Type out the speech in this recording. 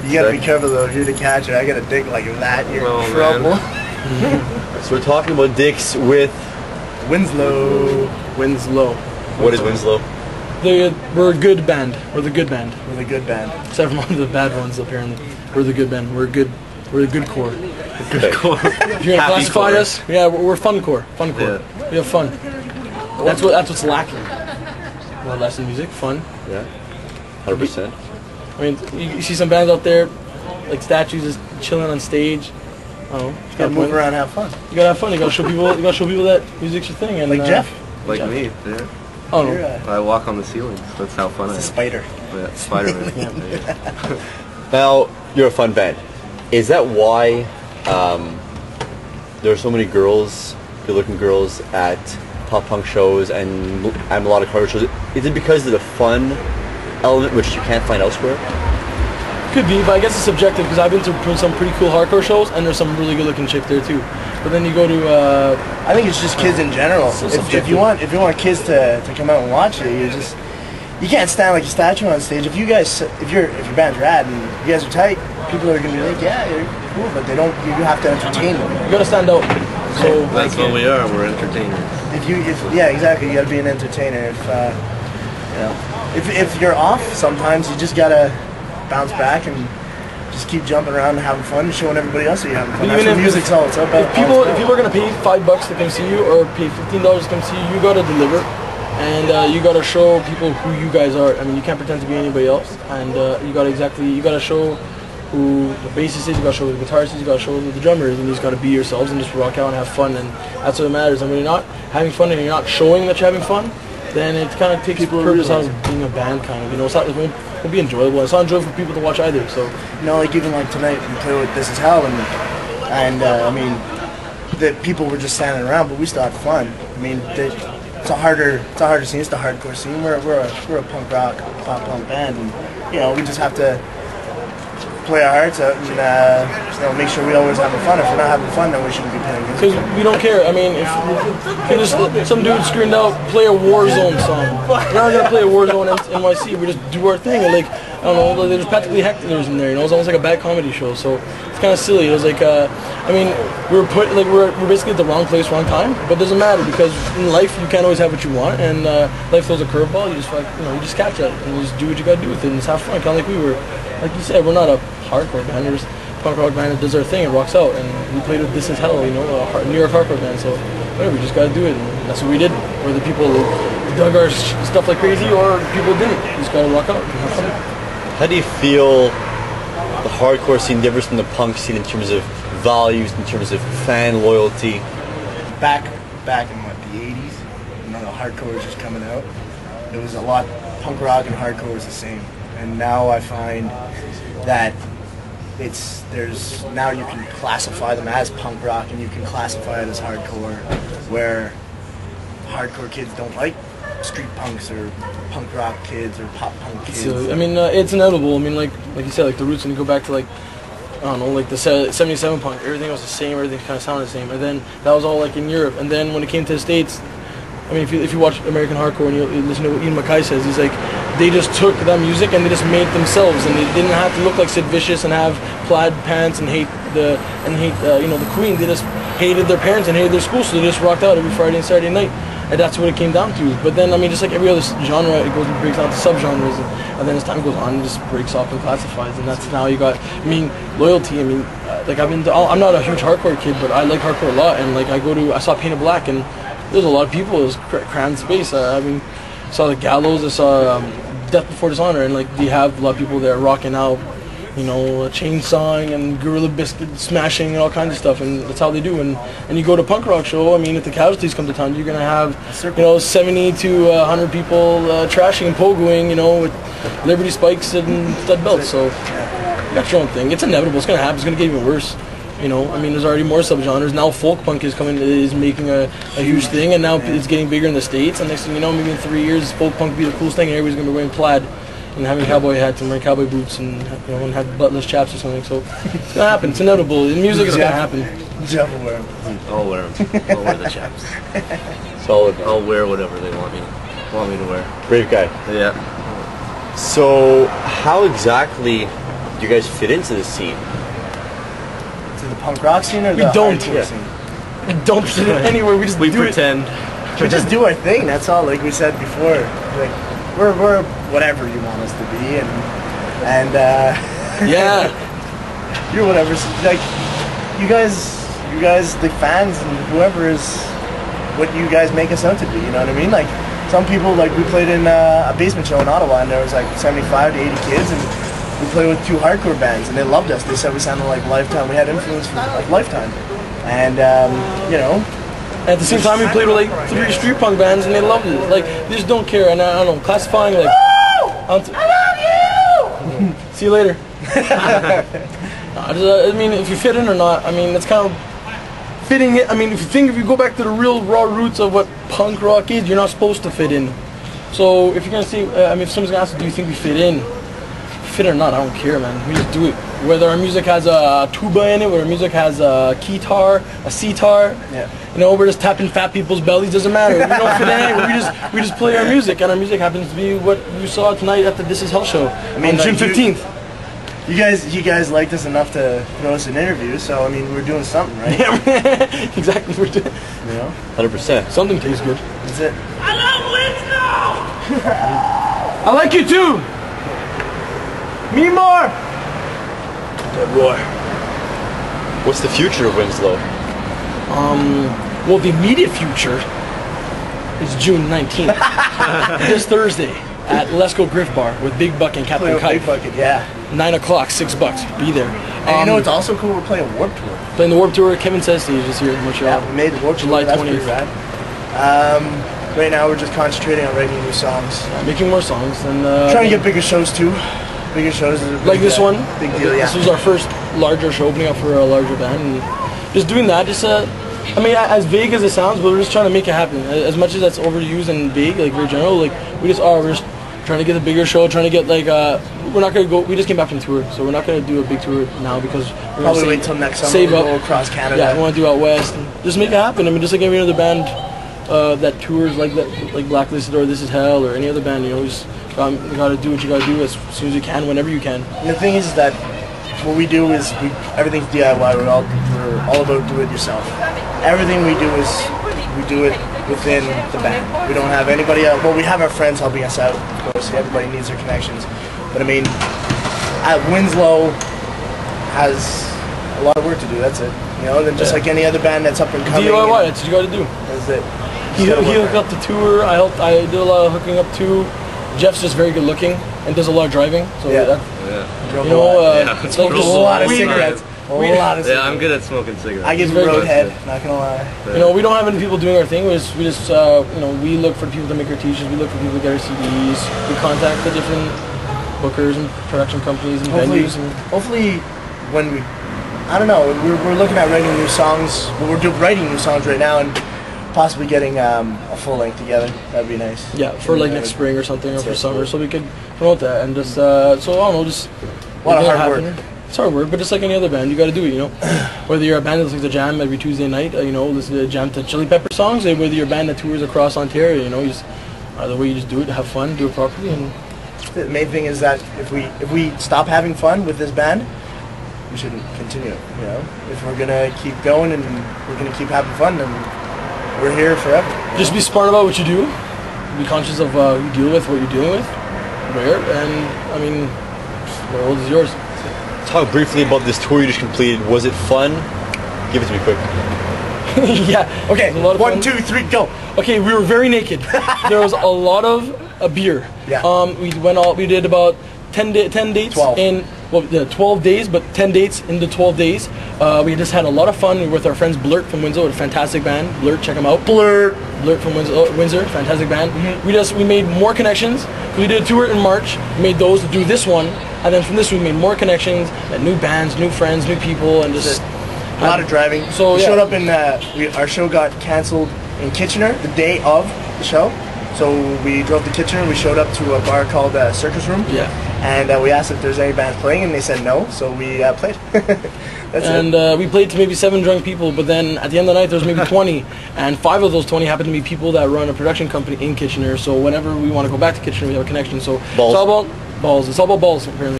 You gotta be careful though. If you're the catcher, I got a dick like that, you're in trouble. So we're talking about dicks with Winslow. What is Winslow? We're a good band. We're the good band. We're the good band. Except for one of the bad ones, apparently. We're the good band. We're the good core. Good core. If you're gonna classify us, yeah, we're fun core. Fun core. Yeah. We have fun. That's what's lacking. More less in music, fun. Yeah. 100%. I mean, you see some bands out there, like statues, just chilling on stage. Oh, you gotta move around, and have fun. You gotta have fun. You gotta show people. You gotta show people that music's your thing. And like Jeff. Like me. Yeah. Oh no. I walk on the ceilings. That's how fun I am. It's a spider. Yeah, Spider-Man. Now you're a fun band. Is that why there are so many girls, good-looking girls, at pop punk shows and melodic hardcore shows? Is it because of the fun element which you can't find elsewhere? Could be, but I guess it's subjective because I've been to some pretty cool hardcore shows and there's some really good-looking chicks there too. But then you go to I think it's just kids in general. If you want kids to come out and watch it, you can't stand like a statue on stage. If your band's rad and you guys are tight, people are gonna be like, yeah, you're cool, but you have to entertain them. You gotta stand out. So that's what we are. We're entertainers. Yeah, exactly. You gotta be an entertainer. If you're off, sometimes you just gotta bounce back and just keep jumping around and having fun, showing everybody else that you're having fun. That's what music's all about. If people are gonna pay $5 to come see you or pay $15 to come see you, you gotta deliver. And you gotta show people who you guys are. I mean, you can't pretend to be anybody else. And you gotta show who the bassist is. You gotta show who the guitarist is. You gotta show who the drummer is. And you just gotta be yourselves and just rock out and have fun. And that's what matters. And when you're not having fun and you're not showing that you're having fun, then it kind of takes purpose out of being a band. Kind of, it's not. It won't be enjoyable. It's not enjoyable for people to watch either. So like even like tonight, we play with This Is Hell, and I mean, the people were just standing around, but we still had fun. I mean, it's a harder scene. It's the hardcore scene. We're a punk rock, pop punk band, and we just have to play our hearts out and make sure we always having fun. If we're not having fun, then we shouldn't be playing music. Because we don't care. I mean, if some dude screamed out, play a Warzone song. We're not gonna play a Warzone NYC. We just do our thing. And I don't know. There's practically hecklers in there. It's almost like a bad comedy show. So it's kind of silly. It was like, I mean, we're basically at the wrong place, wrong time. But it doesn't matter because in life you can't always have what you want, and life throws a curveball. You just you just catch it and you just do what you gotta do with it and just have fun. Kind of like we were. Like you said, we're not a hardcore band. We're just a punk rock band that does our thing and rocks out. And we played with This Is Hell, a New York hardcore band. So whatever, we just gotta do it. And that's what we did. Whether people dug our stuff like crazy or people didn't, we just gotta rock out and have fun. How do you feel the hardcore scene differs from the punk scene in terms of values, in terms of fan loyalty? Back in the 80s, the hardcore was just coming out. It was a lot. Punk rock and hardcore was the same. And now I find that now you can classify them as punk rock and you can classify it as hardcore, where hardcore kids don't like street punks or punk rock kids or pop punk kids. So, I mean, it's inevitable. I mean, like you said, like the roots, when you go back to I don't know, like the 77 punk, everything was the same, everything kind of sounded the same. And then that was all like in Europe. And then when it came to the States, I mean, if you watch American hardcore and you listen to what Ian MacKaye says, he's like, they just took that music and they just made themselves, and they didn't have to look like Sid Vicious and have plaid pants and hate the Queen. They just hated their parents and hated their school, so they just rocked out every Friday and Saturday night, and that's what it came down to. But then, I mean, just like every other genre, it goes and breaks down to subgenres, and then as time goes on, it just breaks off and classifies, and that's now you got. I mean, loyalty. I mean, I'm not a huge hardcore kid, but I like hardcore a lot, and like I saw Painted Black, and there's a lot of people. It was crammed space. I mean, I saw the Gallows. I saw Death Before Dishonor, and like you have a lot of people there rocking out, chainsawing and Gorilla Biscuit smashing and all kinds of stuff, and that's how they do. And you go to a punk rock show. I mean, if the Casualties come to town, you're gonna have 70 to 100 people trashing and pogoing, with Liberty spikes and stud belts. So you got your own thing. It's inevitable. It's gonna happen. It's gonna get even worse. I mean, there's already more subgenres. Now folk punk is making a huge thing, and now it's getting bigger in the States. And next thing you know, maybe in 3 years, folk punk will be the coolest thing, and everybody's going to be wearing plaid and having cowboy hats and wearing cowboy boots and and have buttless chaps or something. So it's going to happen. It's inevitable. In music, it's going to happen. Jeff will wear them. I'll wear them. I'll wear the chaps. Solid. I'll wear whatever they want me to wear. Brave guy. Yeah. So how exactly do you guys fit into the scene? To the punk rock scene or We the don't. hardcore Yeah. scene? We don't fit in anywhere. We just We do pretend. We just do our thing. That's all. Like we said before, like we're whatever you want us to be, and it. Yeah. you're whatever. Like you guys, the fans and whoever is what you guys make us out to be. You know what I mean? Like some people, like we played in a basement show in Ottawa, and there was like 75 to 80 kids, and we played with 2 hardcore bands, and they loved us. They said we sounded like Lifetime. We had influence from like Lifetime, and you know. At the same time, we played with like 3 street punk bands, and they loved it. Like they just don't care. And I don't know, classifying like. I love you. See you later. I mean, if you fit in or not, I mean, it's kind of fitting it. I mean, if you go back to the real raw roots of what punk rock is, you're not supposed to fit in. So if you're gonna say, I mean, if someone's gonna ask you, do you think we fit in? Fit or not, I don't care, man. We just do it. Whether our music has a tuba in it, whether our music has a keytar, a sitar, Yeah. you know, we're just tapping fat people's bellies. Doesn't matter. We don't fit in anywhere. We just play our music, and our music happens to be what you saw tonight at the This Is Hell show. I mean, June 15th. You guys liked us enough to throw us an interview, so I mean, we're doing something, right? Yeah, exactly. We're doing You know, 100%. something tastes good. that's it. I love Winslow. I like you too. Me more. Good boy. What's the future of Winslow? Well, the immediate future is June 19th, this Thursday, at Let's Go Griff Bar with Big Buck and Play Captain with Kite. Big Bucket, yeah. 9 o'clock, $6. Be there. And you know what's also cool? We're playing Warp Tour. Playing the Warp Tour. Kevin says stage is here in Montreal. Yeah, we made the Warp Tour. July That's pretty 20th. rad. Right now, we're just concentrating on writing new songs. Making more songs and Trying to get bigger shows too. Bigger shows is a big, like this one. Big deal, yeah. This was our first larger show, opening up for a larger band, and just doing that. Just I mean, as vague as it sounds, but we're just trying to make it happen. As much as that's overused and vague, like very general, like we just are. We're just trying to get a bigger show, trying to get like we're not gonna go. We just came back from tour, so we're not gonna do a big tour now because we're Probably gonna wait till next summer. save We'll up go across Canada. Yeah, we want to do out west and just make it happen. I mean, just like every other band that tours like that, like Blacklisted or This Is Hell or any other band, you know, just you gotta do what you gotta do as soon as you can, whenever you can. And the thing is that what we do is everything's DIY. We're all about do it yourself. Everything we do is we do it within the band. We don't have anybody else. Well, we have our friends helping us out, of course. Everybody needs their connections. But I mean, at Winslow has a lot of work to do. That's it. You know, then just like any other band that's up and coming. DIY, that's what you gotta do. That's it. He hooked up the tour. I did a lot of hooking up too. Jeff's just very good looking and does a lot of driving. So Yeah. that, Yeah. you know, Yeah. it's like A just lot of we- cigarettes. A lot of Yeah, cigarettes. I'm good at smoking cigarettes. I get He's very roadhead. good. Not gonna lie. You know, we don't have any people doing our thing. We just you know, we look for people to make our t-shirts. We look for people to get our CDs. We contact the different bookers and production companies and venues. And Hopefully, when we, I don't know, we're looking at writing new songs. Well, we're writing new songs right now and possibly getting a full length together. That'd be nice. yeah, for like next spring or something, or for summer, so we could promote that and just so I don't know, just A lot of make it hard happen. work. It's hard work, but just like any other band, you got to do it. You know, whether you're a band that listens to jam every Tuesday night, you know, listen to jam to Chili Pepper songs, or whether you're a band that tours across Ontario, you know, you just either way you just do it, have fun, do it properly, and The main thing is that if we stop having fun with this band, we shouldn't continue. You know, if we're gonna keep going and we're gonna keep having fun, then we're here forever. just be smart about what you do, be conscious of who you deal with, what you're dealing with, where, and I mean, the world is yours. Talk briefly about this tour you just completed. Was it fun? Give it to me quick. Yeah. Okay, It was a lot of 1, fun. 2, 3, go. Okay, we were very naked. There was a lot of beer. Yeah. We did about 10 dates 12. in 12 days, but 10 dates in the 12 days. We just had a lot of fun with our friends Blurt from Winslow, a fantastic band. Blurt, check them out. Blurt from Windsor, fantastic band. We made more connections. We did a tour in March. We made those to do this one, and then from this we made more connections, and new bands, new friends, new people, and just A lot of driving. So, we yeah. showed up in. Our show got canceled in Kitchener the day of the show. So we drove to Kitchener. We showed up to a bar called Circus Room. Yeah. And we asked if there's any bands playing, and they said no. So we played. That's And it. we played to maybe 7 drunk people, but then at the end of the night there was maybe 20, and 5 of those 20 happened to be people that run a production company in Kitchener. So whenever we want to go back to Kitchener, we have a connection. So Balls. it's all about balls. It's all about balls, apparently.